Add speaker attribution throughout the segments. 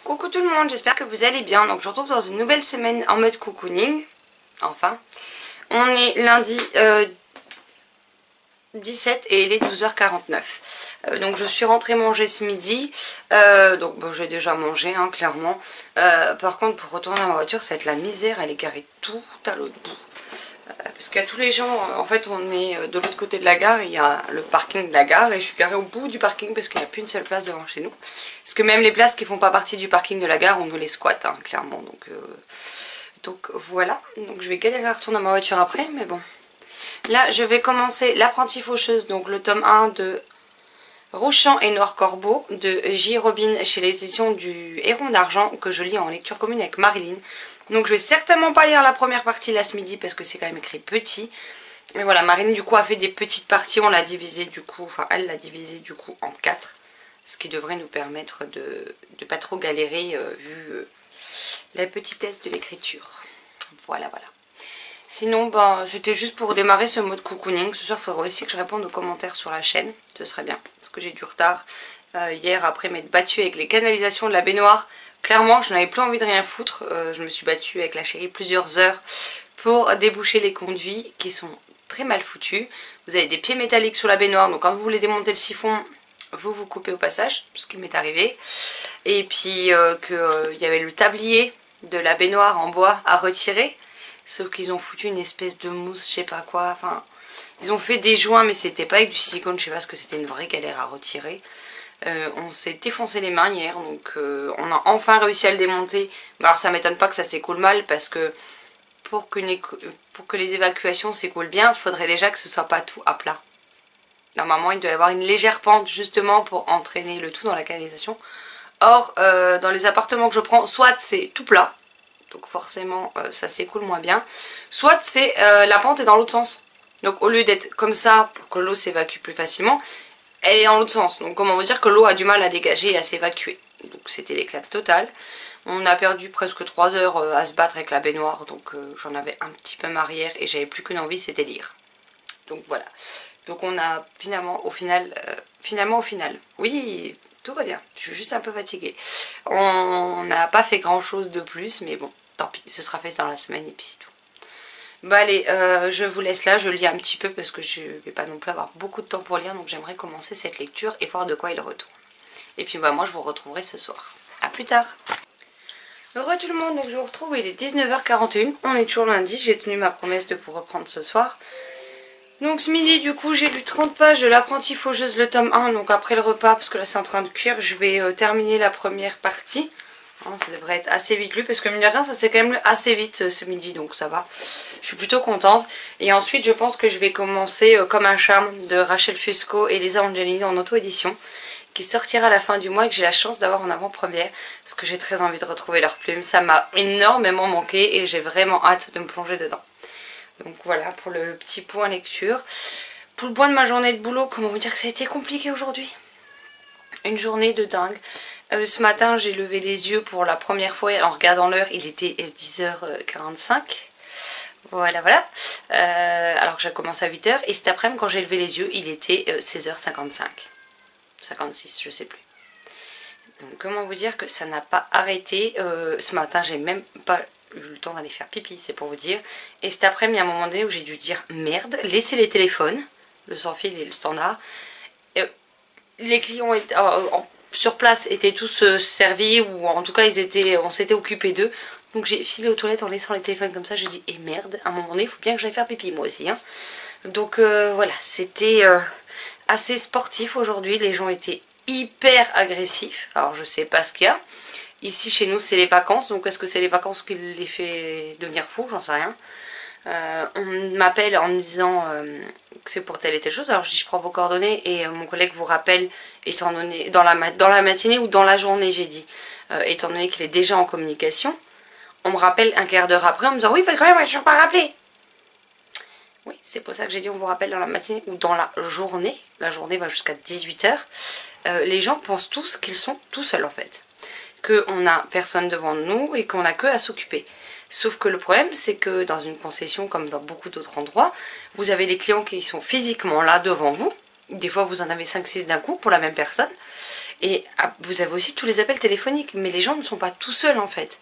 Speaker 1: Coucou tout le monde, j'espère que vous allez bien. Donc je vous retrouve dans une nouvelle semaine en mode cocooning. Enfin, on est lundi 17 et il est 12h49. Donc je suis rentrée manger ce midi. Donc bon, j'ai déjà mangé, hein, clairement. Par contre, pour retourner à ma voiture, ça va être la misère. Elle est garée tout à l'autre bout. Parce qu'il y a tous les gens, en fait on est de l'autre côté de la gare, il y a le parking de la gare et je suis garée au bout du parking parce qu'il n'y a plus une seule place devant chez nous. Parce que même les places qui font pas partie du parking de la gare, on nous les squatte, hein, clairement. Donc voilà, donc je vais galérer à retourner à ma voiture après, mais bon. Là je vais commencer L'Apprentie Faucheuse, donc le tome 1 de Rochant et Noir Corbeau de J. Robin chez les éditions du Héron d'Argent, que je lis en lecture commune avec Marilyn. Donc je vais certainement pas lire la première partie là ce midi parce que c'est quand même écrit petit. Mais voilà, Marilyn du coup a fait des petites parties, on l'a divisé du coup, enfin elle l'a divisé du coup en 4. Ce qui devrait nous permettre de pas trop galérer vu la petitesse de l'écriture. Voilà. Sinon, c'était juste pour démarrer ce mode cocooning. Ce soir, il faudra aussi que je réponde aux commentaires sur la chaîne. Ce serait bien, parce que j'ai du retard. Hier, après m'être battue avec les canalisations de la baignoire, clairement, je n'avais plus envie de rien foutre. Je me suis battue avec la chérie plusieurs heures pour déboucher les conduits qui sont très mal foutus. Vous avez des pieds métalliques sous la baignoire, donc quand vous voulez démonter le siphon, vous coupez au passage, ce qui m'est arrivé. Et puis, qu'il y avait le tablier de la baignoire en bois à retirer. Sauf qu'ils ont foutu une espèce de mousse, je sais pas quoi, enfin... Ils ont fait des joints, mais c'était pas avec du silicone, je sais pas, parce que c'était une vraie galère à retirer. On s'est défoncé les mains hier, donc on a enfin réussi à le démonter. Mais alors ça m'étonne pas que ça s'écoule mal, parce que pour que les évacuations s'écoulent bien, il faudrait déjà que ce soit pas tout à plat. Normalement, il doit y avoir une légère pente, justement, pour entraîner le tout dans la canalisation. Or, dans les appartements que je prends, soit c'est tout plat, donc forcément ça s'écoule moins bien, soit c'est la pente est dans l'autre sens. Donc au lieu d'être comme ça pour que l'eau s'évacue plus facilement, elle est dans l'autre sens. Donc comment vous dire que l'eau a du mal à dégager et à s'évacuer. Donc c'était l'éclat total. On a perdu presque 3 heures à se battre avec la baignoire, donc j'en avais un petit peu marrière et j'avais plus qu'une envie, c'était lire. Donc voilà. Donc on a finalement au final, oui, tout va bien, je suis juste un peu fatiguée. On n'a pas fait grand chose de plus, mais bon, tant pis, ce sera fait dans la semaine et puis c'est tout. Bon allez, je vous laisse là, je lis un petit peu parce que je vais pas non plus avoir beaucoup de temps pour lire, donc j'aimerais commencer cette lecture et voir de quoi il retourne. Et puis moi je vous retrouverai ce soir. A plus tard. Heureux tout le monde, donc je vous retrouve, il est 19h41, on est toujours lundi, j'ai tenu ma promesse de vous reprendre ce soir. Donc ce midi du coup j'ai lu 30 pages de L'Apprentie Faucheuse le tome 1, donc après le repas, parce que là c'est en train de cuire, je vais terminer la première partie. Hein, ça devrait être assez vite lu, parce que mine de rien ça s'est quand même lu assez vite ce midi, donc ça va. Je suis plutôt contente. Et ensuite je pense que je vais commencer Comme un charme de Rachel Fusco et Lisa Angelini en auto-édition, qui sortira à la fin du mois et que j'ai la chance d'avoir en avant-première, parce que j'ai très envie de retrouver leurs plumes. Ça m'a énormément manqué et j'ai vraiment hâte de me plonger dedans. Donc voilà pour le petit point lecture. Pour le point de ma journée de boulot, comment vous dire que ça a été compliqué aujourd'hui. Une journée de dingue. Ce matin j'ai levé les yeux pour la première fois en regardant l'heure, il était 10h45. Voilà. Alors que j'ai commencé à 8h et cet après-midi quand j'ai levé les yeux il était 16h55. 56 je sais plus. Donc comment vous dire que ça n'a pas arrêté. Ce matin j'ai même pas eu le temps d'aller faire pipi, c'est pour vous dire. Et cet après-midi, il y a un moment donné où j'ai dû dire merde, laissez les téléphones, le sans fil et le standard. Les clients sur place étaient tous servis, ou en tout cas on s'était occupé d'eux. Donc j'ai filé aux toilettes en laissant les téléphones comme ça. J'ai dit merde, à un moment donné il faut bien que j'aille faire pipi moi aussi. Hein. Donc voilà, c'était assez sportif aujourd'hui. Les gens étaient hyper agressifs. Alors je sais pas ce qu'il y a. Ici chez nous c'est les vacances, donc est-ce que c'est les vacances qui les fait devenir fous, j'en sais rien. On m'appelle en me disant que c'est pour telle et telle chose, alors je dis je prends vos coordonnées et mon collègue vous rappelle étant donné, dans la matinée ou dans la journée j'ai dit, étant donné qu'il est déjà en communication. On me rappelle un quart d'heure après en me disant oui votre collègue m'a toujours pas rappelé. Oui c'est pour ça que j'ai dit on vous rappelle dans la matinée ou dans la journée va jusqu'à 18h. Les gens pensent tous qu'ils sont tout seuls en fait. Qu'on n'a personne devant nous et qu'on n'a que à s'occuper. Sauf que le problème c'est que dans une concession comme dans beaucoup d'autres endroits, vous avez les clients qui sont physiquement là devant vous. Des fois vous en avez 5-6 d'un coup pour la même personne. Et vous avez aussi tous les appels téléphoniques, mais les gens ne sont pas tout seuls en fait.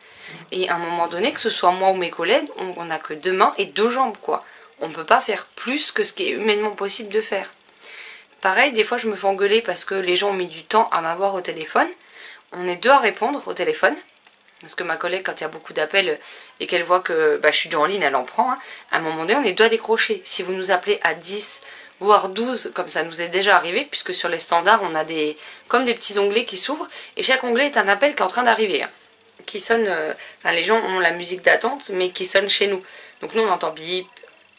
Speaker 1: Et à un moment donné, que ce soit moi ou mes collègues, on n'a que 2 mains et 2 jambes quoi. On ne peut pas faire plus que ce qui est humainement possible de faire. Pareil, des fois je me fais engueuler parce que les gens ont mis du temps à m'avoir au téléphone. On est 2 à répondre au téléphone. Parce que ma collègue, quand il y a beaucoup d'appels et qu'elle voit que je suis déjà en ligne, elle en prend. Hein. À un moment donné, on est 2 à décrocher. Si vous nous appelez à 10, voire 12, comme ça nous est déjà arrivé, puisque sur les standards, on a comme des petits onglets qui s'ouvrent. Et chaque onglet est un appel qui est en train d'arriver. Hein, qui sonne, les gens ont la musique d'attente, mais qui sonne chez nous. Donc nous, on entend bip,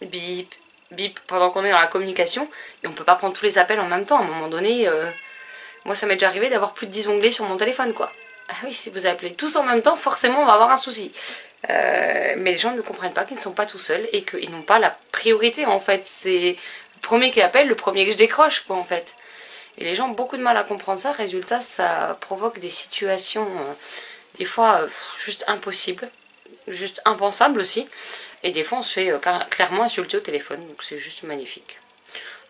Speaker 1: bip, bip, pendant qu'on est dans la communication. Et on ne peut pas prendre tous les appels en même temps. À un moment donné, moi, ça m'est déjà arrivé d'avoir plus de 10 onglets sur mon téléphone, quoi. Ah oui, si vous appelez tous en même temps, forcément on va avoir un souci. Mais les gens ne comprennent pas qu'ils ne sont pas tout seuls et qu'ils n'ont pas la priorité en fait. C'est le premier qui appelle, le premier que je décroche quoi en fait. Et les gens ont beaucoup de mal à comprendre ça. Résultat, ça provoque des situations des fois juste impossibles, juste impensables aussi. Et des fois on se fait clairement insulter au téléphone, donc c'est juste magnifique.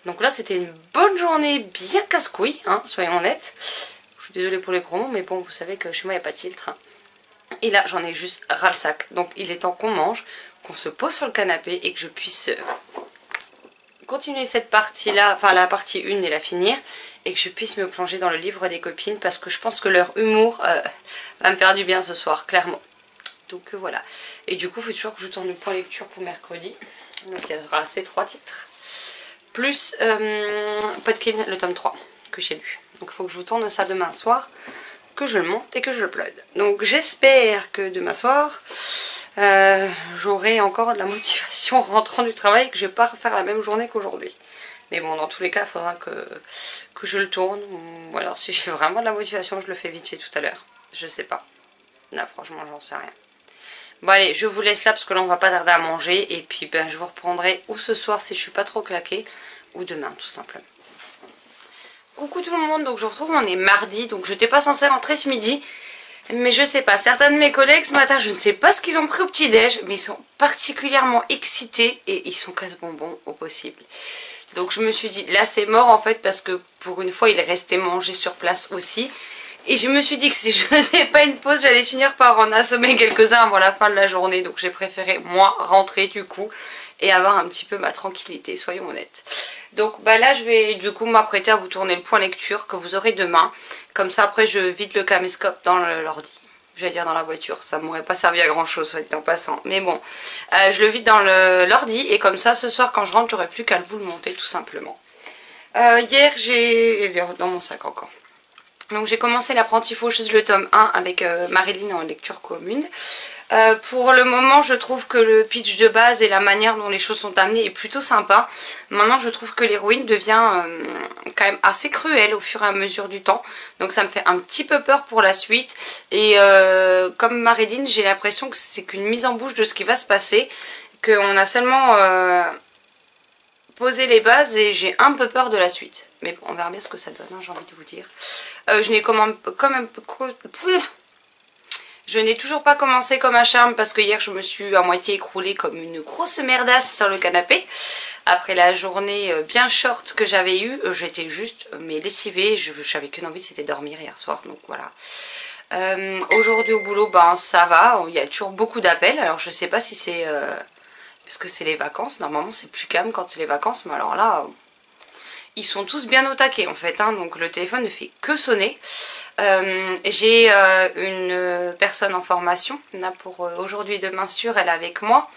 Speaker 1: Donc là c'était une bonne journée bien casse-couille, hein, soyons honnêtes. Je suis désolée pour les gros mots, mais bon, vous savez que chez moi, il n'y a pas de filtre. Hein. Et là, j'en ai juste ras le sac. Donc, il est temps qu'on mange, qu'on se pose sur le canapé et que je puisse continuer cette partie-là, enfin la partie 1 et la finir, et que je puisse me plonger dans le livre des copines, parce que je pense que leur humour va me faire du bien ce soir, clairement. Donc, voilà. Et du coup, il faut toujours que je tourne le point lecture pour mercredi. Donc, il y aura ces 3 titres. Plus Podkin, le tome 3, que j'ai lu. Donc il faut que je vous tourne ça demain soir, que je le monte et que je le upload. Donc j'espère que demain soir, j'aurai encore de la motivation rentrant du travail, que je ne vais pas refaire la même journée qu'aujourd'hui. Mais bon, dans tous les cas, il faudra que je le tourne. Ou alors si j'ai vraiment de la motivation, je le fais vite fait tout à l'heure. Je sais pas. Là, franchement, j'en sais rien. Bon allez, je vous laisse là parce que là on va pas tarder à manger. Et puis je vous reprendrai ou ce soir si je suis pas trop claquée, ou demain tout simplement. Coucou tout le monde, donc je vous retrouve, on est mardi, donc je n'étais pas censée rentrer ce midi, mais je sais pas, certains de mes collègues ce matin, je ne sais pas ce qu'ils ont pris au petit-déj, mais ils sont particulièrement excités et ils sont casse-bonbons au possible. Donc je me suis dit, là c'est mort en fait, parce que pour une fois il est resté manger sur place aussi, et je me suis dit que si je faisais pas une pause, j'allais finir par en assommer quelques-uns avant la fin de la journée, donc j'ai préféré moi rentrer du coup, et avoir un petit peu ma tranquillité, soyons honnêtes. Donc là je vais du coup m'apprêter à vous tourner le point lecture que vous aurez demain. Comme ça après je vide le caméscope dans l'ordi. Je vais dire dans la voiture, ça m'aurait pas servi à grand chose soit dit en passant. Mais bon, je le vide dans l'ordi et comme ça ce soir quand je rentre j'aurai plus qu'à vous le monter tout simplement. Hier j'ai... dans mon sac encore. Donc j'ai commencé l'apprenti faucheuse le tome 1 avec Marilyn en lecture commune. Pour le moment je trouve que le pitch de base et la manière dont les choses sont amenées est plutôt sympa. Maintenant je trouve que l'héroïne devient quand même assez cruelle au fur et à mesure du temps. Donc ça me fait un petit peu peur pour la suite. Et comme Marilyn j'ai l'impression que c'est qu'une mise en bouche de ce qui va se passer. Qu'on a seulement posé les bases et j'ai un peu peur de la suite. Mais bon, on verra bien ce que ça donne, hein, j'ai envie de vous dire. Je n'ai quand même... Je n'ai toujours pas commencé comme un charme parce que hier je me suis à moitié écroulée comme une grosse merdasse sur le canapé. Après la journée bien short que j'avais eue, j'étais juste lessivée. J'avais qu'une envie, c'était dormir hier soir. Donc voilà. Aujourd'hui au boulot, ça va. Il y a toujours beaucoup d'appels. Alors je sais pas si c'est... parce que c'est les vacances. Normalement c'est plus calme quand c'est les vacances. Mais alors là... Ils sont tous bien au taquet en fait, hein, donc le téléphone ne fait que sonner. J'ai une personne en formation, là pour aujourd'hui et demain sûr, elle est avec moi.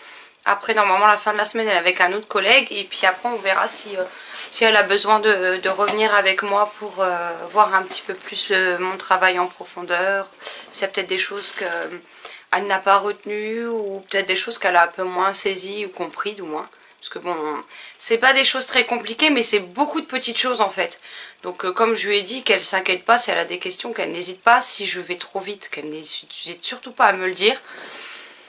Speaker 1: Après normalement la fin de la semaine elle est avec un autre collègue et puis après on verra si elle a besoin de revenir avec moi pour voir un petit peu plus mon travail en profondeur. S'il y a peut-être des choses qu'elle n'a pas retenues ou peut-être des choses qu'elle a un peu moins saisies ou compris du moins. Parce que bon, c'est pas des choses très compliquées, mais c'est beaucoup de petites choses en fait. Donc comme je lui ai dit, qu'elle s'inquiète pas si elle a des questions, qu'elle n'hésite pas. Si je vais trop vite, qu'elle n'hésite surtout pas à me le dire.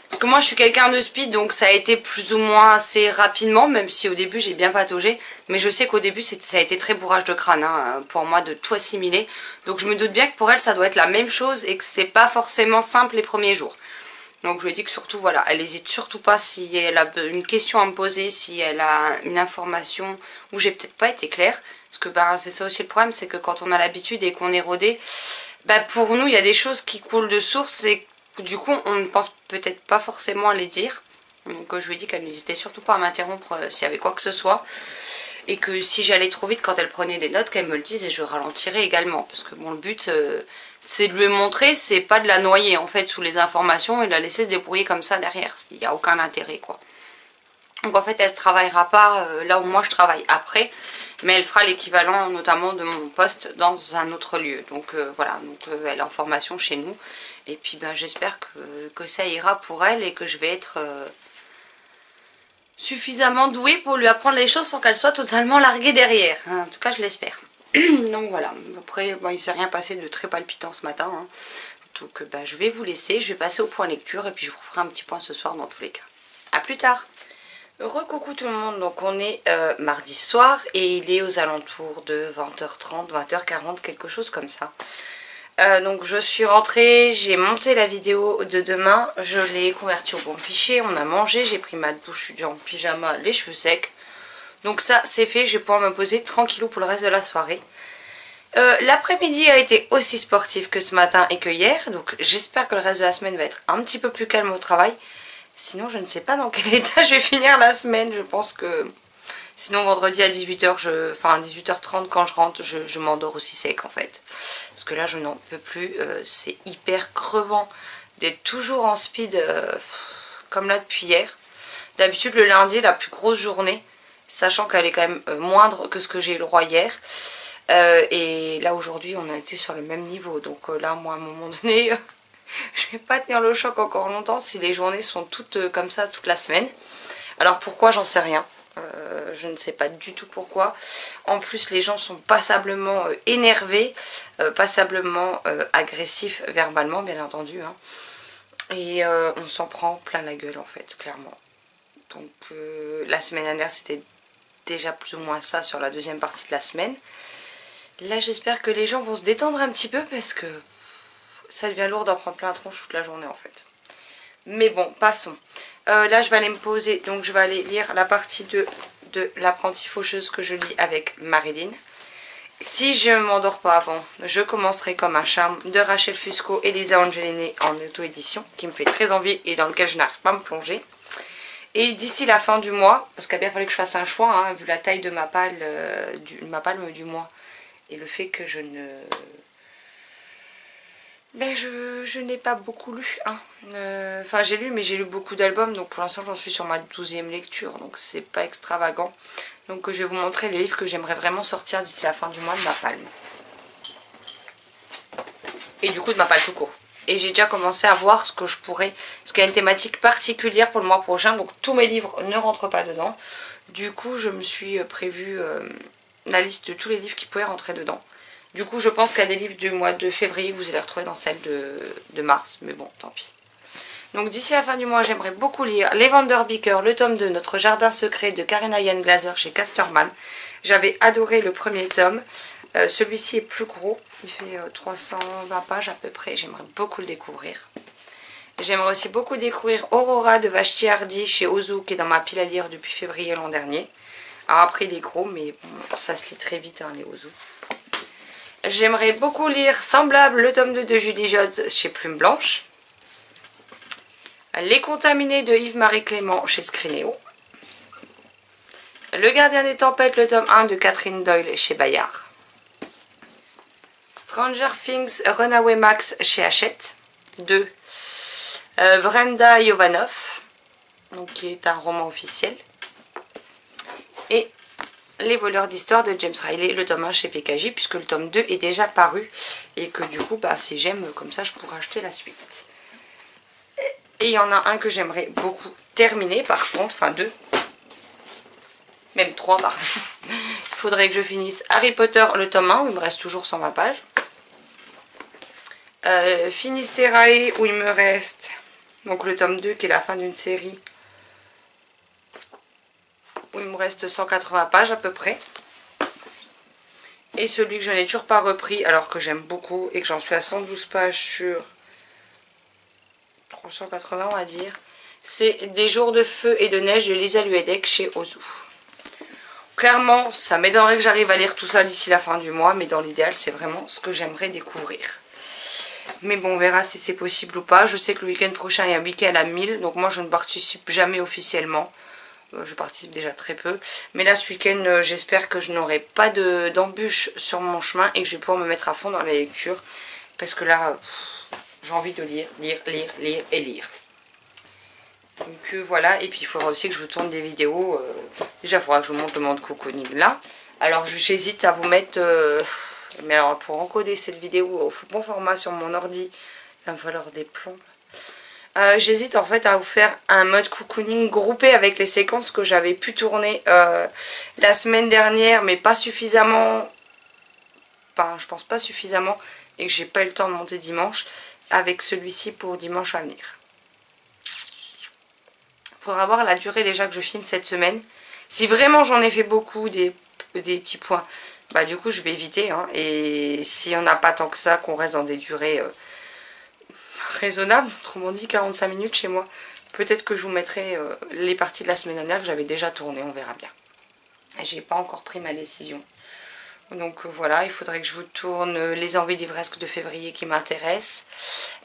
Speaker 1: Parce que moi je suis quelqu'un de speed, donc ça a été plus ou moins assez rapidement, même si au début j'ai bien pataugé. Mais je sais qu'au début ça a été très bourrage de crâne hein, pour moi de tout assimiler. Donc je me doute bien que pour elle ça doit être la même chose et que c'est pas forcément simple les premiers jours. Donc je lui ai dit que surtout, voilà, elle n'hésite surtout pas si elle a une question à me poser, si elle a une information où j'ai peut-être pas été claire. Parce que c'est ça aussi le problème, c'est que quand on a l'habitude et qu'on est rodé, bah pour nous il y a des choses qui coulent de source et du coup on ne pense peut-être pas forcément à les dire. Donc je lui ai dit qu'elle n'hésitait surtout pas à m'interrompre s'il y avait quoi que ce soit. Et que si j'allais trop vite quand elle prenait des notes, qu'elle me le dise et je ralentirais également. Parce que bon, le but c'est de lui montrer, c'est pas de la noyer en fait sous les informations et de la laisser se débrouiller comme ça derrière. Il n'y a aucun intérêt quoi. Donc en fait elle ne travaillera pas là où moi je travaille après. Mais elle fera l'équivalent notamment de mon poste dans un autre lieu. Donc voilà, donc, elle est en formation chez nous. Et puis ben, j'espère que ça ira pour elle et que je vais être suffisamment douée pour lui apprendre les choses sans qu'elle soit totalement larguée derrière. En tout cas je l'espère. Donc voilà, après bon, il ne s'est rien passé de très palpitant ce matin. Hein. Donc ben, je vais vous laisser, je vais passer au point lecture et puis je vous ferai un petit point ce soir dans tous les cas. A plus tard. Recoucou tout le monde, donc on est mardi soir et il est aux alentours de 20h30, 20h40, quelque chose comme ça. Donc je suis rentrée, j'ai monté la vidéo de demain, je l'ai convertie au bon fichier, on a mangé, j'ai pris ma douche, je suis déjà en pyjama, les cheveux secs. Donc ça c'est fait, je vais pouvoir me poser tranquillou pour le reste de la soirée. L'après-midi a été aussi sportif que ce matin et que hier, donc j'espère que le reste de la semaine va être un petit peu plus calme au travail. Sinon je ne sais pas dans quel état je vais finir la semaine, je pense que... Sinon vendredi à 18h, enfin à 18h30 quand je rentre, je m'endors aussi sec en fait. Parce que là je n'en peux plus, c'est hyper crevant d'être toujours en speed comme là depuis hier. D'habitude le lundi la plus grosse journée, sachant qu'elle est quand même moindre que ce que j'ai eu le droit hier. Et là aujourd'hui on a été sur le même niveau, donc là moi à un moment donné... Je vais pas tenir le choc encore longtemps si les journées sont toutes comme ça toute la semaine. Alors pourquoi, j'en sais rien. Je ne sais pas du tout pourquoi. En plus les gens sont passablement énervés, passablement agressifs verbalement bien entendu. Hein. Et on s'en prend plein la gueule en fait, clairement. Donc la semaine dernière c'était déjà plus ou moins ça sur la deuxième partie de la semaine. Là j'espère que les gens vont se détendre un petit peu parce que... ça devient lourd d'en prendre plein la tronche toute la journée en fait. Mais bon, passons. Là je vais aller me poser, donc je vais aller lire la partie 2 de l'apprentie faucheuse que je lis avec Marilyn. Si je ne m'endors pas avant, je commencerai comme un charme de Rachel Fusco et Lisa Angelini en auto-édition, qui me fait très envie et dans lequel je n'arrive pas à me plonger. Et d'ici la fin du mois, parce qu'il a bien fallu que je fasse un choix, hein, vu la taille de ma palme du mois, et le fait que je ne... Ben je n'ai pas beaucoup lu, hein. Enfin j'ai lu mais j'ai lu beaucoup d'albums, donc pour l'instant j'en suis sur ma 12e lecture, donc c'est pas extravagant. Donc je vais vous montrer les livres que j'aimerais vraiment sortir d'ici la fin du mois de ma palme. Et du coup de ma palme tout court. Et j'ai déjà commencé à voir ce que je pourrais, parce qu'il y a une thématique particulière pour le mois prochain, donc tous mes livres ne rentrent pas dedans. Du coup je me suis prévu la liste de tous les livres qui pouvaient rentrer dedans. Du coup, je pense qu'il y a des livres du mois de février que vous allez retrouver dans celle de mars. Mais bon, tant pis. Donc d'ici la fin du mois, j'aimerais beaucoup lire Les Vanderbicker, le tome 2, Notre Jardin Secret de Karina Yan Glaser chez Casterman. J'avais adoré le premier tome. Celui-ci est plus gros. Il fait 320 pages à peu près. J'aimerais beaucoup le découvrir. J'aimerais aussi beaucoup découvrir Aurora de Vashti Hardy chez Ozu, qui est dans ma pile à lire depuis février l'an dernier. Alors après, il est gros, mais bon, ça se lit très vite, hein, les Ozu. J'aimerais beaucoup lire Semblable, le tome 2 de Julie Jones chez Plume Blanche. Les Contaminés de Yves-Marie Clément chez Scrinéo. Le Gardien des Tempêtes, le tome 1 de Catherine Doyle chez Bayard. Stranger Things Runaway Max chez Hachette. 2. Brenda Jovanov, donc qui est un roman officiel. Et Les voleurs d'histoire de James Riley, le tome 1 chez PKJ, puisque le tome 2 est déjà paru. Et que du coup, bah, si j'aime, comme ça, je pourrais acheter la suite. Et il y en a un que j'aimerais beaucoup terminer, par contre, enfin 2. Même 3, pardon. Il faudrait que je finisse Harry Potter, le tome 1, où il me reste toujours 120 pages. Finisterae, où il me reste, donc le tome 2, qui est la fin d'une série, où il me reste 180 pages à peu près. Et celui que je n'ai toujours pas repris, alors que j'aime beaucoup, et que j'en suis à 112 pages sur 380 on va dire, c'est Des jours de feu et de neige de Lisa Luedek chez Ozu. Clairement, ça m'étonnerait que j'arrive à lire tout ça d'ici la fin du mois, mais dans l'idéal, c'est vraiment ce que j'aimerais découvrir. Mais bon, on verra si c'est possible ou pas. Je sais que le week-end prochain, il y a un week-end à 1000. Donc moi, je ne participe jamais officiellement. Je participe déjà très peu. Mais là, ce week-end, j'espère que je n'aurai pas d'embûches sur mon chemin. Et que je vais pouvoir me mettre à fond dans la lecture. Parce que là, j'ai envie de lire, lire, lire, lire et lire. Donc voilà. Et puis, il faudra aussi que je vous tourne des vidéos. Déjà, il faudra que je vous montre le monde cocooning là. Alors, j'hésite à vous mettre... mais alors, pour encoder cette vidéo au bon format sur mon ordi, il va me falloir des plombs. J'hésite en fait à vous faire un mode cocooning groupé avec les séquences que j'avais pu tourner la semaine dernière, mais pas suffisamment. Enfin, je pense pas suffisamment et que j'ai pas eu le temps de monter dimanche, avec celui-ci pour dimanche à venir. Faudra voir la durée déjà que je filme cette semaine. Si vraiment j'en ai fait beaucoup, des petits points, bah du coup je vais éviter. Hein, et s'il n'y en a pas tant que ça, qu'on reste dans des durées raisonnable, autrement dit 45 minutes chez moi. Peut-être que je vous mettrai les parties de la semaine dernière que j'avais déjà tournées, on verra bien. J'ai pas encore pris ma décision. Donc voilà, il faudrait que je vous tourne les envies d'ivresque de février qui m'intéressent.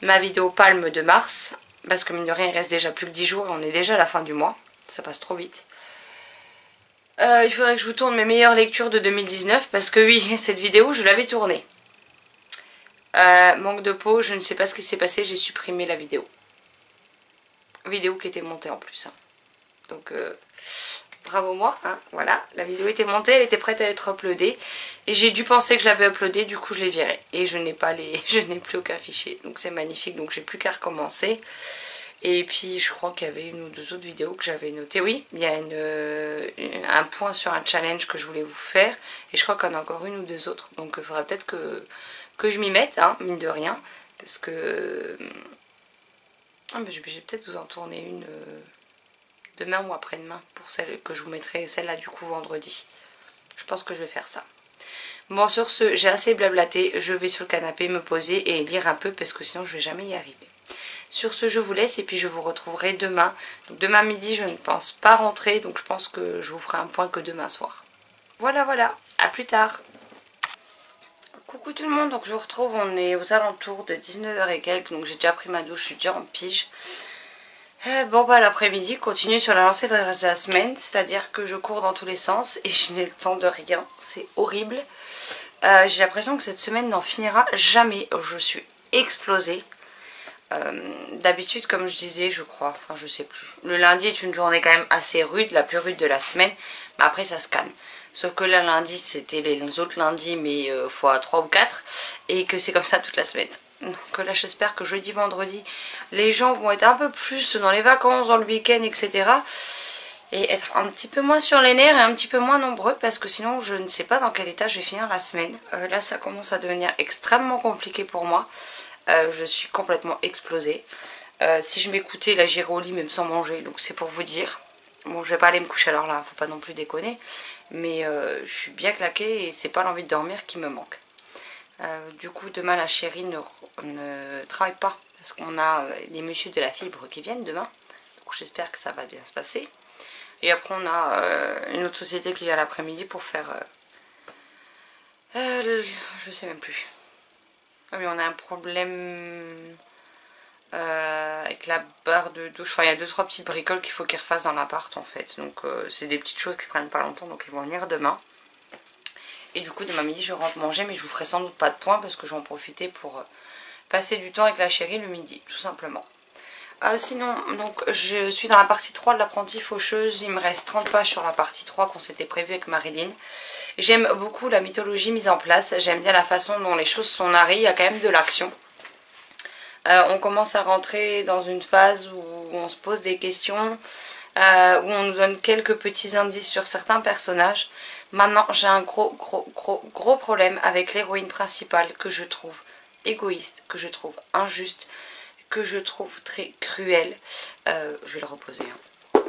Speaker 1: Ma vidéo palme de mars, parce que mine de rien il reste déjà plus que 10 jours et on est déjà à la fin du mois. Ça passe trop vite. Il faudrait que je vous tourne mes meilleures lectures de 2019, parce que oui, cette vidéo je l'avais tournée. Manque de peau, je ne sais pas ce qui s'est passé, j'ai supprimé la vidéo. Vidéo qui était montée en plus. Hein. Donc bravo moi, hein, voilà, la vidéo était montée, elle était prête à être uploadée. Et j'ai dû penser que je l'avais uploadée, du coup je l'ai virée. Et je n'ai pas je n'ai plus aucun fichier. Donc c'est magnifique, donc j'ai plus qu'à recommencer. Et puis je crois qu'il y avait une ou deux autres vidéos que j'avais notées. Oui, il y a un point sur un challenge que je voulais vous faire. Et je crois qu'il y en a encore une ou deux autres. Donc il faudra peut-être que je m'y mette, hein, mine de rien. Parce que... je vais peut-être vous en tourner une demain ou après-demain. Pour celle que je vous mettrai, celle-là du coup vendredi. Je pense que je vais faire ça. Bon, sur ce, j'ai assez blablaté. Je vais sur le canapé me poser et lire un peu parce que sinon je vais jamais y arriver. Sur ce, je vous laisse et puis je vous retrouverai demain. Donc demain midi, je ne pense pas rentrer. Donc je pense que je vous ferai un point que demain soir. Voilà, voilà. À plus tard. Coucou tout le monde, donc je vous retrouve, on est aux alentours de 19h et quelques, donc j'ai déjà pris ma douche, je suis déjà en pige. Bon bah l'après-midi, continue sur la lancée de reste de la semaine, c'est-à-dire que je cours dans tous les sens et je n'ai le temps de rien, c'est horrible. J'ai l'impression que cette semaine n'en finira jamais, je suis explosée. D'habitude, comme je disais, je crois, enfin je sais plus, le lundi est une journée quand même assez rude, la plus rude de la semaine, mais après ça se calme. Sauf que là, lundi, c'était les autres lundis, mais fois 3 ou 4. Et que c'est comme ça toute la semaine. Donc là, j'espère que jeudi, vendredi, les gens vont être un peu plus dans les vacances, dans le week-end, etc. Et être un petit peu moins sur les nerfs et un petit peu moins nombreux. Parce que sinon, je ne sais pas dans quel état je vais finir la semaine. Là, ça commence à devenir extrêmement compliqué pour moi. Je suis complètement explosée. Si je m'écoutais, là, j'irais au lit même sans manger. Donc c'est pour vous dire. Bon, je vais pas aller me coucher alors là, faut pas non plus déconner. Mais je suis bien claquée et c'est pas l'envie de dormir qui me manque. Du coup, demain, la chérie ne travaille pas. Parce qu'on a les messieurs de la fibre qui viennent demain. Donc j'espère que ça va bien se passer. Et après, on a une autre société qui vient l'après-midi pour faire... je sais même plus. Ah oui, on a un problème... avec la barre de douche, enfin il y a 2-3 petites bricoles qu'il faut qu'ils refassent dans l'appart en fait, donc c'est des petites choses qui prennent pas longtemps, donc ils vont venir demain. Et du coup demain midi je rentre manger, mais je vous ferai sans doute pas de point parce que je vais en profiter pour passer du temps avec la chérie le midi, tout simplement. Sinon, donc je suis dans la partie 3 de l'apprentie faucheuse, il me reste 30 pages sur la partie 3 qu'on s'était prévu avec Marilyn. J'aime beaucoup la mythologie mise en place, j'aime bien la façon dont les choses sont narrées, il y a quand même de l'action. On commence à rentrer dans une phase où on se pose des questions, où on nous donne quelques petits indices sur certains personnages. Maintenant, j'ai un gros problème avec l'héroïne principale que je trouve égoïste, que je trouve injuste, que je trouve très cruelle. Je vais le reposer. Hein.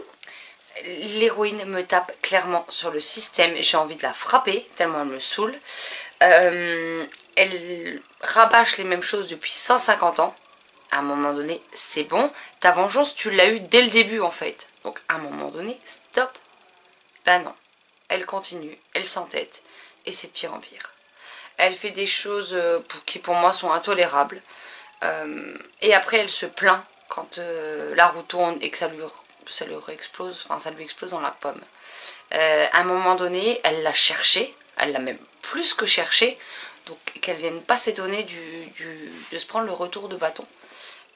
Speaker 1: L'héroïne me tape clairement sur le système. J'ai envie de la frapper tellement elle me saoule. Elle rabâche les mêmes choses depuis 150 ans. À un moment donné, c'est bon. Ta vengeance, tu l'as eu dès le début en fait. Donc à un moment donné, stop. Ben non. Elle continue, elle s'entête. Et c'est de pire en pire. Elle fait des choses qui pour moi sont intolérables. Et après elle se plaint quand la roue tourne et que ça lui explose, enfin ça lui explose dans la pomme. À un moment donné, elle l'a cherché, elle l'a même plus que cherché, donc qu'elle vienne pas s'étonner de se prendre le retour de bâton.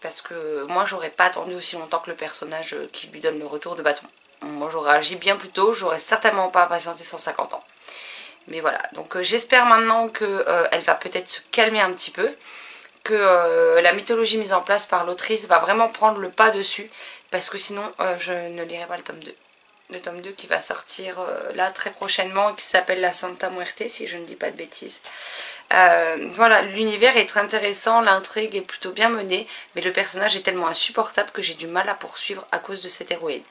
Speaker 1: Parce que moi j'aurais pas attendu aussi longtemps que le personnage qui lui donne le retour de bâton. Moi j'aurais agi bien plus tôt, j'aurais certainement pas patienté 150 ans. Mais voilà, donc j'espère maintenant qu'elle va peut-être se calmer un petit peu, que la mythologie mise en place par l'autrice va vraiment prendre le pas dessus, parce que sinon je ne lirai pas le tome 2. Le tome 2 qui va sortir là très prochainement, qui s'appelle La Santa Muerte, si je ne dis pas de bêtises. Voilà, l'univers est très intéressant, l'intrigue est plutôt bien menée, mais le personnage est tellement insupportable que j'ai du mal à poursuivre à cause de cette héroïne.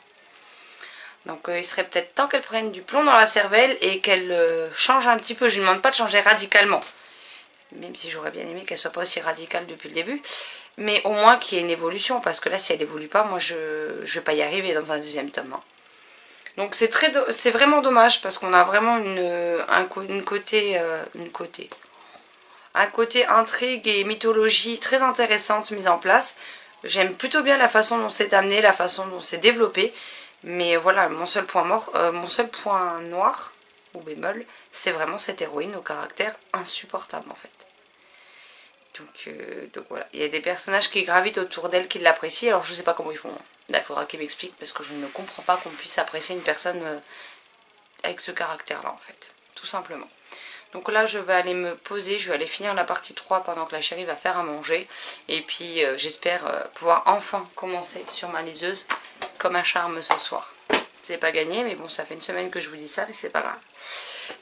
Speaker 1: Donc il serait peut-être temps qu'elle prenne du plomb dans la cervelle et qu'elle change un petit peu. Je ne lui demande pas de changer radicalement, même si j'aurais bien aimé qu'elle soit pas aussi radicale depuis le début, mais au moins qu'il y ait une évolution, parce que là si elle évolue pas, moi je vais pas y arriver dans un deuxième tome. Hein. Donc c'est vraiment dommage, parce qu'on a vraiment un côté intrigue et mythologie très intéressante mise en place. J'aime plutôt bien la façon dont c'est amené, la façon dont c'est développé. Mais voilà, mon seul point noir, ou bémol, c'est vraiment cette héroïne au caractère insupportable en fait. Donc voilà, il y a des personnages qui gravitent autour d'elle qui l'apprécient, alors je sais pas comment ils font. Là, il faudra qu'ils m'expliquent, parce que je ne comprends pas qu'on puisse apprécier une personne avec ce caractère-là en fait, tout simplement. Donc là je vais aller me poser, je vais aller finir la partie 3 pendant que la chérie va faire à manger. Et puis j'espère pouvoir enfin commencer sur ma liseuse comme un charme ce soir. C'est pas gagné, mais bon, ça fait une semaine que je vous dis ça, mais c'est pas grave.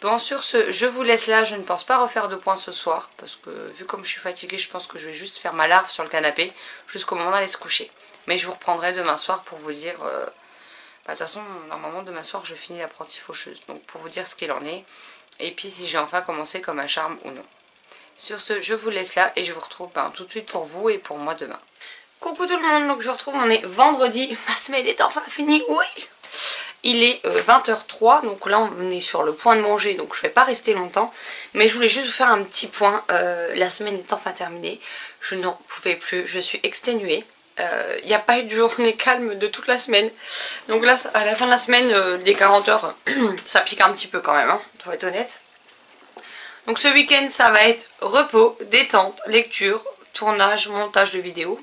Speaker 1: Bon, sur ce, je vous laisse là, je ne pense pas refaire de points ce soir, parce que vu comme je suis fatiguée, je pense que je vais juste faire ma larve sur le canapé, jusqu'au moment d'aller se coucher. Mais je vous reprendrai demain soir pour vous dire... de toute façon, normalement demain soir je finis l'apprentie faucheuse, donc pour vous dire ce qu'il en est. Et puis si j'ai enfin commencé comme un charme ou non. Sur ce, je vous laisse là et je vous retrouve tout de suite pour vous et pour moi demain. Coucou tout le monde, donc je vous retrouve, on est vendredi, ma semaine est enfin finie, oui. Il est 20h03, donc là on est sur le point de manger, donc je ne vais pas rester longtemps. Mais je voulais juste vous faire un petit point, la semaine est enfin terminée, je n'en pouvais plus, je suis exténuée. Il n'y a pas eu de journée calme de toute la semaine. Donc là, à la fin de la semaine, des 40 heures, ça pique un petit peu quand même, hein, pour être honnête. Donc ce week-end, ça va être repos, détente, lecture, tournage, montage de vidéos,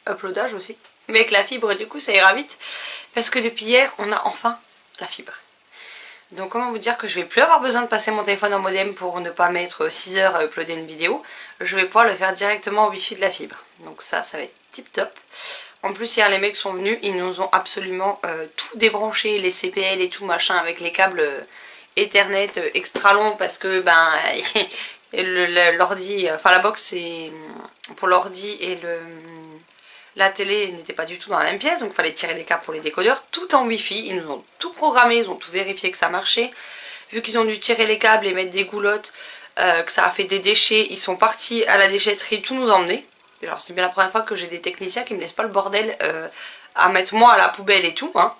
Speaker 1: uploadage aussi. Mais avec la fibre, du coup, ça ira vite. Parce que depuis hier, on a enfin la fibre. Donc comment vous dire que je vais plus avoir besoin de passer mon téléphone en modem pour ne pas mettre 6 heures à uploader une vidéo. Je vais pouvoir le faire directement au wifi de la fibre. Donc ça va être tip top. En plus hier les mecs sont venus, ils nous ont absolument tout débranché, les CPL et tout machin avec les câbles Ethernet extra longs parce que l'ordi, enfin la box c'est pour l'ordi et la télé n'était pas du tout dans la même pièce, donc il fallait tirer des câbles pour les décodeurs, tout en wifi. Ils nous ont tout programmé, ils ont tout vérifié que ça marchait. Vu qu'ils ont dû tirer les câbles et mettre des goulottes, que ça a fait des déchets, ils sont partis à la déchetterie tout nous emmener. Alors c'est bien la première fois que j'ai des techniciens qui me laissent pas le bordel à mettre moi à la poubelle et tout. Hein.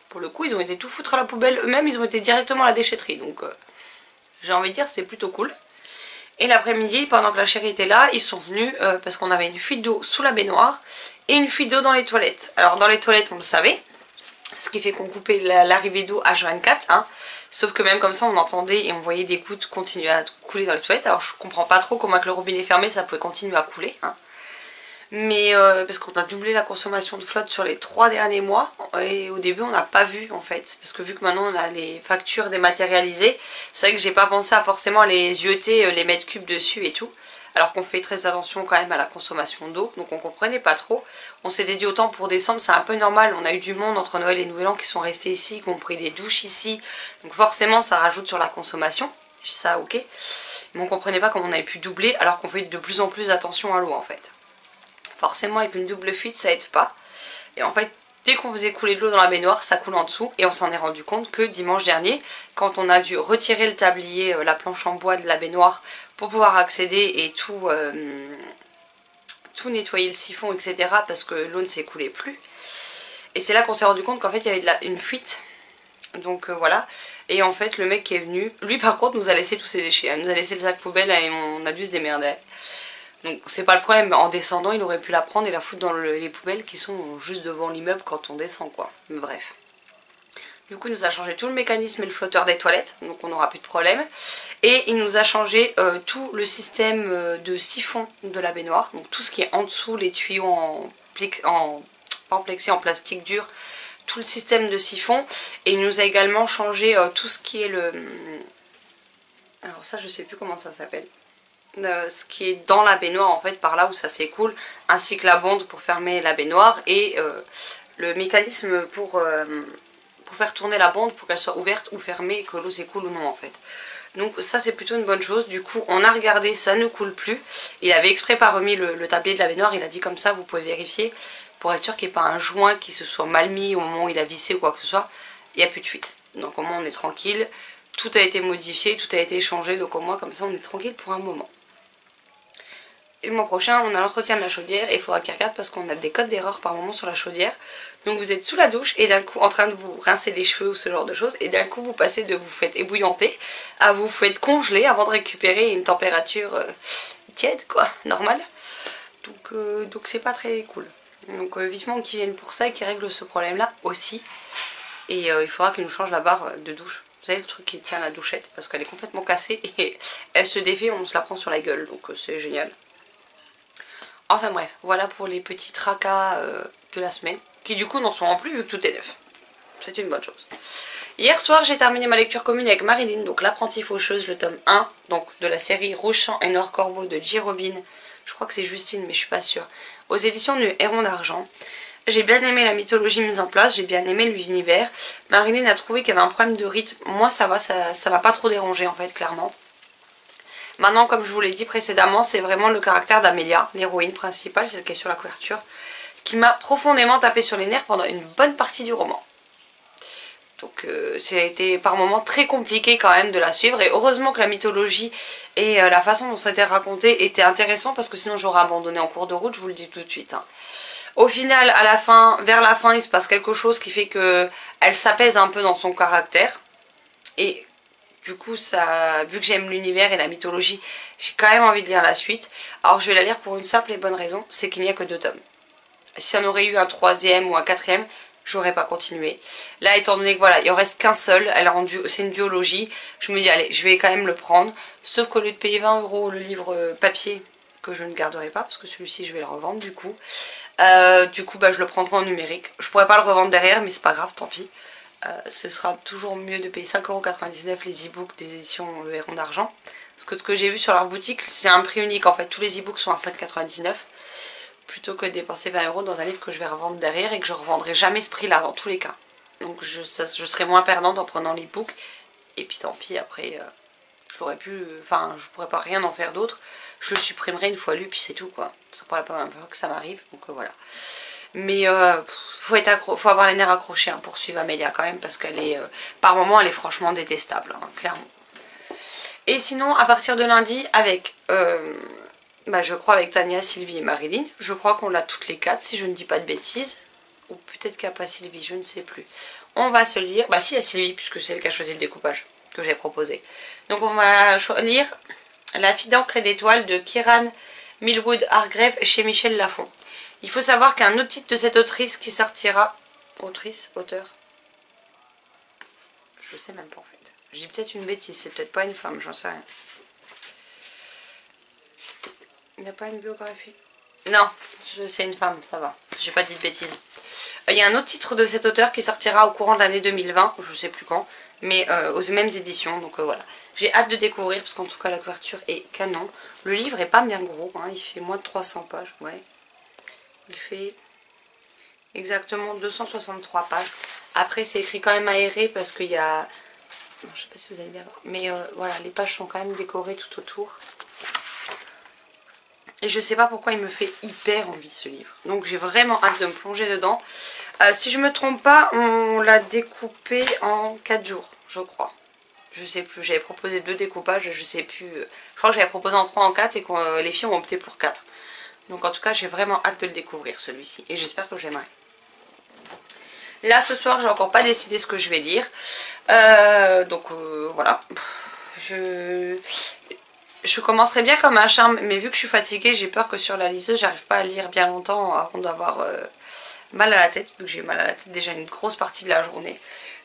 Speaker 1: Pour le coup ils ont été tout foutre à la poubelle, eux-mêmes ils ont été directement à la déchetterie. Donc j'ai envie de dire c'est plutôt cool. Et l'après-midi, pendant que la chérie était là, ils sont venus parce qu'on avait une fuite d'eau sous la baignoire et une fuite d'eau dans les toilettes. Alors dans les toilettes on le savait, ce qui fait qu'on coupait l'arrivée d'eau H24. Hein. Sauf que même comme ça on entendait et on voyait des gouttes continuer à couler dans les toilettes. Alors je comprends pas trop comment avec le robinet fermé ça pouvait continuer à couler. Hein. Mais parce qu'on a doublé la consommation de flotte sur les 3 derniers mois et au début on n'a pas vu en fait, parce que vu que maintenant on a les factures dématérialisées, c'est vrai que j'ai pas pensé à forcément les yeuter, les mètres cubes dessus et tout, alors qu'on fait très attention quand même à la consommation d'eau, donc on comprenait pas trop. On s'était dit autant pour décembre c'est un peu normal, on a eu du monde entre Noël et Nouvel An qui sont restés ici, qui ont pris des douches ici, donc forcément ça rajoute sur la consommation, ça ok, mais on comprenait pas comment on avait pu doubler alors qu'on fait de plus en plus attention à l'eau en fait. Forcément avec une double fuite ça aide pas. Et en fait dès qu'on faisait couler de l'eau dans la baignoire ça coule en dessous. Et on s'en est rendu compte que dimanche dernier, quand on a dû retirer le tablier, la planche en bois de la baignoire pour pouvoir accéder et tout nettoyer le siphon etc. parce que l'eau ne s'écoulait plus. Et c'est là qu'on s'est rendu compte qu'en fait il y avait une fuite. Donc voilà. Et en fait le mec qui est venu, lui par contre nous a laissé tous ses déchets. Il nous a laissé le sac poubelle et on a dû se démerder. Donc c'est pas le problème, mais en descendant il aurait pu la prendre et la foutre dans les poubelles qui sont juste devant l'immeuble quand on descend quoi. Mais bref. Du coup il nous a changé tout le mécanisme et le flotteur des toilettes, donc on n'aura plus de problème. Et il nous a changé tout le système de siphon de la baignoire, donc tout ce qui est en dessous, les tuyaux pas en plexi, en plastique dur, tout le système de siphon. Et il nous a également changé tout ce qui est le... Alors ça je sais plus comment ça s'appelle. Ce qui est dans la baignoire en fait, par là où ça s'écoule, ainsi que la bonde pour fermer la baignoire et le mécanisme pour faire tourner la bonde pour qu'elle soit ouverte ou fermée et que l'eau s'écoule ou non en fait. Donc ça c'est plutôt une bonne chose. Du coup on a regardé, ça ne coule plus. Il avait exprès pas remis le tablier de la baignoire, il a dit comme ça vous pouvez vérifier pour être sûr qu'il n'y ait pas un joint qui se soit mal mis au moment où il a vissé ou quoi que ce soit. Il n'y a plus de fuite. Donc au moins on est tranquille. Tout a été modifié, tout a été changé, donc au moins comme ça on est tranquille pour un moment. Et le mois prochain, on a l'entretien de la chaudière et il faudra qu'il regarde parce qu'on a des codes d'erreur par moment sur la chaudière. Donc vous êtes sous la douche et d'un coup en train de vous rincer les cheveux ou ce genre de choses. Et d'un coup vous passez de vous faites ébouillanter à vous faites congeler avant de récupérer une température tiède quoi, normale. Donc c'est pas très cool. Donc vivement qu'ils viennent pour ça et qu'ils règlent ce problème là aussi. Et il faudra qu'ils nous changent la barre de douche. Vous savez le truc qui tient la douchette parce qu'elle est complètement cassée et elle se défait, on se la prend sur la gueule. Donc c'est génial. Enfin bref, voilà pour les petits tracas de la semaine, qui du coup n'en sont en plus vu que tout est neuf. C'est une bonne chose. Hier soir, j'ai terminé ma lecture commune avec Marilyn, donc l'apprentie faucheuse, le tome 1, donc de la série Rouge Sang et Noir Corbeau de J. Robin. Je crois que c'est Justine, mais je suis pas sûre. Aux éditions du Héron d'Argent. J'ai bien aimé la mythologie mise en place, j'ai bien aimé l'univers. Marilyn a trouvé qu'il y avait un problème de rythme. Moi ça va, ça m'a pas trop dérangé en fait, clairement. Maintenant, comme je vous l'ai dit précédemment, c'est vraiment le caractère d'Amélia, l'héroïne principale, celle qui est sur la couverture, qui m'a profondément tapé sur les nerfs pendant une bonne partie du roman. Donc ça a été par moments très compliqué quand même de la suivre, et heureusement que la mythologie et la façon dont ça a été raconté étaient intéressants, parce que sinon j'aurais abandonné en cours de route, je vous le dis tout de suite. Hein. Au final, à la fin, vers la fin, il se passe quelque chose qui fait qu'elle s'apaise un peu dans son caractère, et... Du coup, ça, vu que j'aime l'univers et la mythologie, j'ai quand même envie de lire la suite. Alors je vais la lire pour une simple et bonne raison, c'est qu'il n'y a que 2 tomes. Si on aurait eu un 3e ou un 4e, j'aurais pas continué. Là, étant donné que voilà, il en reste qu'un seul, c'est une duologie, je me dis allez, je vais quand même le prendre. Sauf qu'au lieu de payer 20 € le livre papier, que je ne garderai pas, parce que celui-ci je vais le revendre du coup. Je le prendrai en numérique. Je pourrais pas le revendre derrière, mais c'est pas grave, tant pis. Ce sera toujours mieux de payer 5,99 € les e-books des éditions Le Héron d'Argent. Parce que ce que j'ai vu sur leur boutique, c'est un prix unique en fait. Tous les e-books sont à 5,99 €. Plutôt que de dépenser 20 € dans un livre que je vais revendre derrière et que je ne revendrai jamais ce prix là dans tous les cas. Donc je serai moins perdante en prenant l'e-book. Et puis tant pis, après, je pourrais pas rien en faire d'autre. Je le supprimerai une fois lu, puis c'est tout quoi. C'est pas la première fois que ça m'arrive, donc voilà. Mais faut avoir les nerfs accrochés hein, pour suivre Amélia quand même, parce qu'elle est, par moments, elle est franchement détestable, hein, clairement. Et sinon, à partir de lundi, avec, je crois avec Tania, Sylvie et Marilyn, je crois qu'on l'a toutes les 4, si je ne dis pas de bêtises. Ou peut-être qu'il n'y a pas Sylvie, je ne sais plus. On va se lire, bah si, il y a Sylvie, puisque c'est elle qui a choisi le découpage que j'ai proposé. Donc on va lire La fille d'encre et d'étoiles de Kieran Millwood Hargrave chez Michel Lafon. Il faut savoir qu'un autre titre de cette autrice qui sortira... Auteur. Je sais même pas en fait. J'ai peut-être une bêtise, c'est peut-être pas une femme, j'en sais rien. Il n'y a pas une biographie? Non, c'est une femme, ça va. J'ai pas dit de bêtises. Il y a un autre titre de cet auteur qui sortira au courant de l'année 2020, je sais plus quand, mais aux mêmes éditions, donc voilà. J'ai hâte de découvrir, parce qu'en tout cas la couverture est canon. Le livre est pas bien gros, hein, il fait moins de 300 pages, ouais. Il fait exactement 263 pages. Après c'est écrit quand même aéré parce qu'il y a... Non, je sais pas si vous allez bien voir. Mais voilà, les pages sont quand même décorées tout autour. Et je sais pas pourquoi il me fait hyper envie ce livre. Donc j'ai vraiment hâte de me plonger dedans. Si je me trompe pas, on l'a découpé en 4 jours, je crois. Je sais plus, j'avais proposé 2 découpages, je sais plus. Je crois que j'avais proposé en 3, en 4 et que les filles ont opté pour 4. Donc en tout cas j'ai vraiment hâte de le découvrir celui-ci et j'espère que j'aimerai. Là ce soir j'ai encore pas décidé ce que je vais lire. Voilà. je commencerai bien comme un charme, mais vu que je suis fatiguée, j'ai peur que sur la liseuse, j'arrive pas à lire bien longtemps avant d'avoir mal à la tête, vu que j'ai mal à la tête déjà une grosse partie de la journée.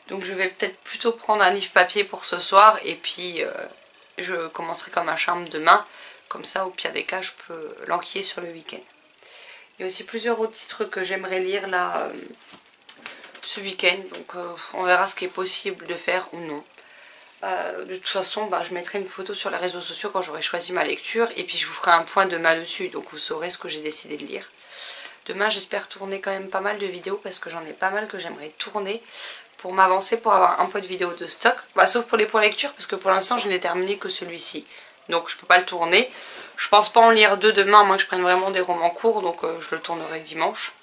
Speaker 1: Donc je vais peut-être plutôt prendre un livre papier pour ce soir, et puis je commencerai comme un charme demain. Comme ça, au pire des cas, je peux l'enquiller sur le week-end. Il y a aussi plusieurs autres titres que j'aimerais lire là ce week-end, donc on verra ce qui est possible de faire ou non. De toute façon, bah, je mettrai une photo sur les réseaux sociaux quand j'aurai choisi ma lecture, et puis je vous ferai un point demain dessus, donc vous saurez ce que j'ai décidé de lire. Demain, j'espère tourner quand même pas mal de vidéos, parce que j'en ai pas mal que j'aimerais tourner pour m'avancer, pour avoir un peu de vidéos de stock. Bah, sauf pour les points lecture, parce que pour l'instant, je n'ai terminé que celui-ci. Donc je peux pas le tourner. Je pense pas en lire deux demain, moi que je prenne vraiment des romans courts, donc je le tournerai dimanche.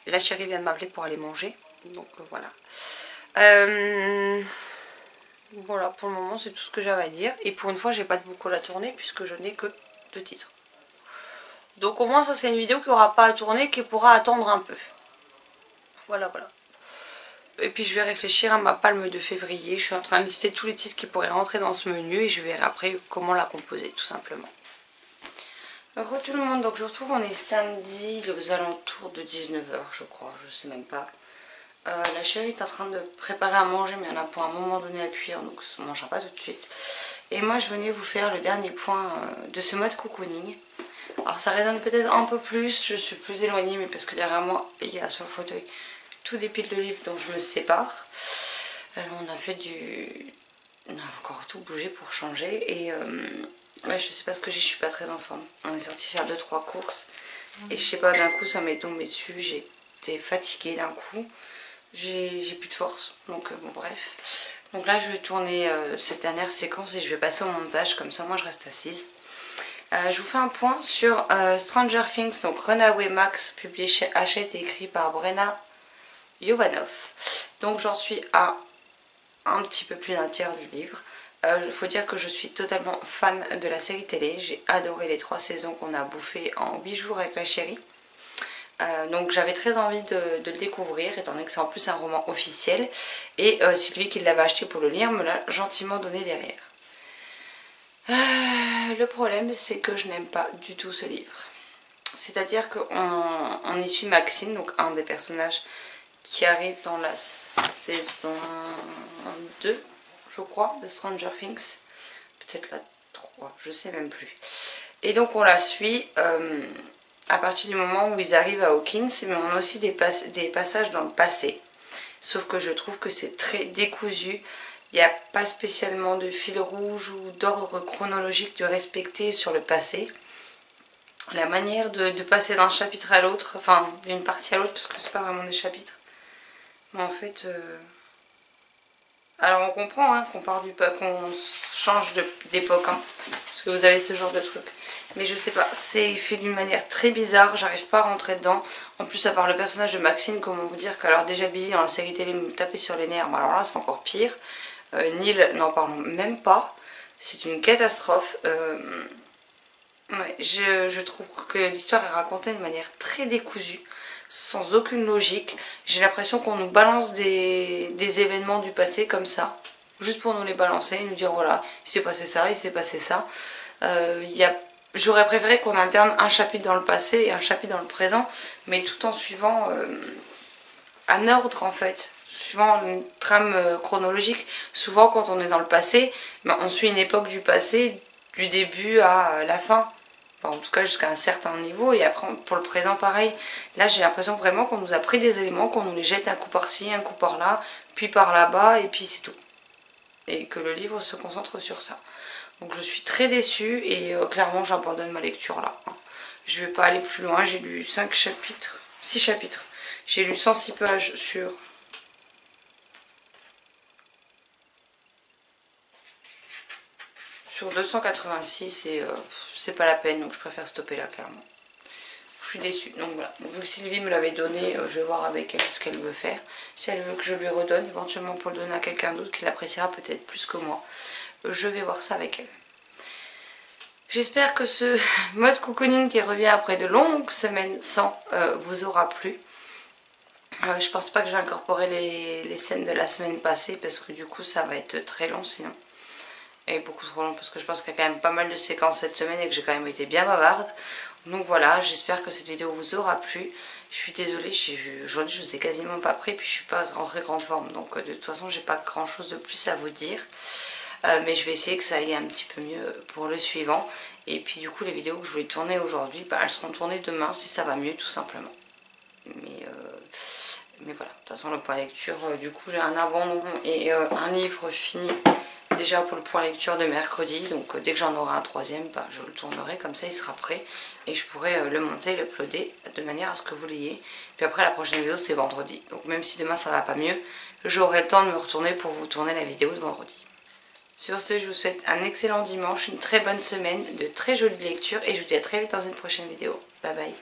Speaker 1: La chérie vient de m'appeler pour aller manger, donc voilà. Voilà, pour le moment c'est tout ce que j'avais à dire. Et pour une fois j'ai pas de boucle à tourner puisque je n'ai que 2 titres. Donc au moins ça c'est une vidéo qui n'aura pas à tourner, qui pourra attendre un peu. Voilà, voilà. Et puis je vais réfléchir à ma palme de février. Je suis en train de lister tous les titres qui pourraient rentrer dans ce menu et je verrai après comment la composer tout simplement. Re tout le monde, donc je vous retrouve, on est samedi aux alentours de 19 h je crois, je sais même pas. La chérie est en train de préparer à manger, mais elle a pour un moment donné à cuire, donc on ne mangera pas tout de suite. Et moi je venais vous faire le dernier point de ce mode cocooning. Alors ça résonne peut-être un peu plus, je suis plus éloignée, mais parce que derrière moi il y a sur le fauteuil tout des piles de livres dont je me sépare. On a fait du... On a encore tout bougé pour changer et ouais, je sais pas ce que j'ai, je suis pas très en forme. On est sorti faire 2-3 courses et je sais pas, d'un coup ça m'est tombé dessus, j'étais fatiguée d'un coup. J'ai plus de force, donc bon bref. Donc là je vais tourner cette dernière séquence et je vais passer au montage, comme ça moi je reste assise. Je vous fais un point sur Stranger Things, donc Runaway Max, publié chez Hachette et écrit par Brenna Jovanov. Donc j'en suis à un petit peu plus d'un tiers du livre. Il faut dire que je suis totalement fan de la série télé, j'ai adoré les 3 saisons qu'on a bouffées en 8 jours avec la chérie. Donc j'avais très envie de le découvrir, étant donné que c'est en plus un roman officiel, et Sylvie qui l'avait acheté pour le lire me l'a gentiment donné derrière. Le problème c'est que je n'aime pas du tout ce livre. C'est-à-dire qu'on y suit Maxine, donc un des personnages qui arrive dans la saison 2, je crois, de Stranger Things. Peut-être la 3, je sais même plus. Et donc on la suit à partir du moment où ils arrivent à Hawkins, mais on a aussi des passages dans le passé. Sauf que je trouve que c'est très décousu. Il n'y a pas spécialement de fil rouge ou d'ordre chronologique de respecter sur le passé. La manière de passer d'un chapitre à l'autre, enfin d'une partie à l'autre, parce que c'est pas vraiment des chapitres. Mais en fait... Alors on comprend hein, qu'on change d'époque, hein, parce que vous avez ce genre de truc. Mais je sais pas, c'est fait d'une manière très bizarre, j'arrive pas à rentrer dedans. En plus à part le personnage de Maxine, comment vous dire qu'alors déjà Billy dans la série télé me tapait sur les nerfs, alors là c'est encore pire. Neil, n'en parlons même pas, c'est une catastrophe. Ouais, je trouve que l'histoire est racontée de manière très décousue, sans aucune logique. J'ai l'impression qu'on nous balance des événements du passé comme ça, juste pour nous les balancer et nous dire voilà, il s'est passé ça, il s'est passé ça. J'aurais préféré qu'on alterne un chapitre dans le passé et un chapitre dans le présent, mais tout en suivant un ordre en fait, suivant une trame chronologique. Souvent quand on est dans le passé, ben, on suit une époque du passé du début à la fin. Enfin, en tout cas jusqu'à un certain niveau, et après pour le présent pareil. Là j'ai l'impression vraiment qu'on nous a pris des éléments, qu'on nous les jette un coup par-ci, un coup par-là, puis par là-bas, et puis c'est tout. Et que le livre se concentre sur ça. Donc je suis très déçue et clairement j'abandonne ma lecture là. Je vais pas aller plus loin, j'ai lu 5 chapitres, 6 chapitres. J'ai lu 106 pages sur 286 et c'est pas la peine, donc je préfère stopper là clairement. Je suis déçue, donc voilà. Vu que Sylvie me l'avait donné, je vais voir avec elle ce qu'elle veut faire. Si elle veut que je lui redonne, éventuellement pour le donner à quelqu'un d'autre qui l'appréciera peut-être plus que moi, je vais voir ça avec elle. J'espère que ce mode cocooning qui revient après de longues semaines sans vous aura plu. Je pense pas que je vais incorporer les scènes de la semaine passée parce que du coup ça va être très long sinon. est beaucoup trop long parce que je pense qu'il y a quand même pas mal de séquences cette semaine et que j'ai quand même été bien bavarde. Donc voilà, j'espère que cette vidéo vous aura plu. Je suis désolée, aujourd'hui je ne vous ai quasiment pas pris, puis je suis pas en très grande forme. Donc de toute façon, j'ai pas grand chose de plus à vous dire. Mais je vais essayer que ça aille un petit peu mieux pour le suivant. Et puis du coup, les vidéos que je voulais tourner aujourd'hui, bah, elles seront tournées demain si ça va mieux tout simplement. Mais voilà, de toute façon le point lecture, du coup j'ai un abandon et un livre fini déjà pour le point lecture de mercredi. Donc dès que j'en aurai un troisième, bah, je le tournerai, comme ça il sera prêt. Et je pourrai le monter et l'uploader de manière à ce que vous l'ayez. Puis après la prochaine vidéo c'est vendredi. Donc même si demain ça va pas mieux, j'aurai le temps de me retourner pour vous tourner la vidéo de vendredi. Sur ce, je vous souhaite un excellent dimanche, une très bonne semaine, de très jolies lectures et je vous dis à très vite dans une prochaine vidéo. Bye bye.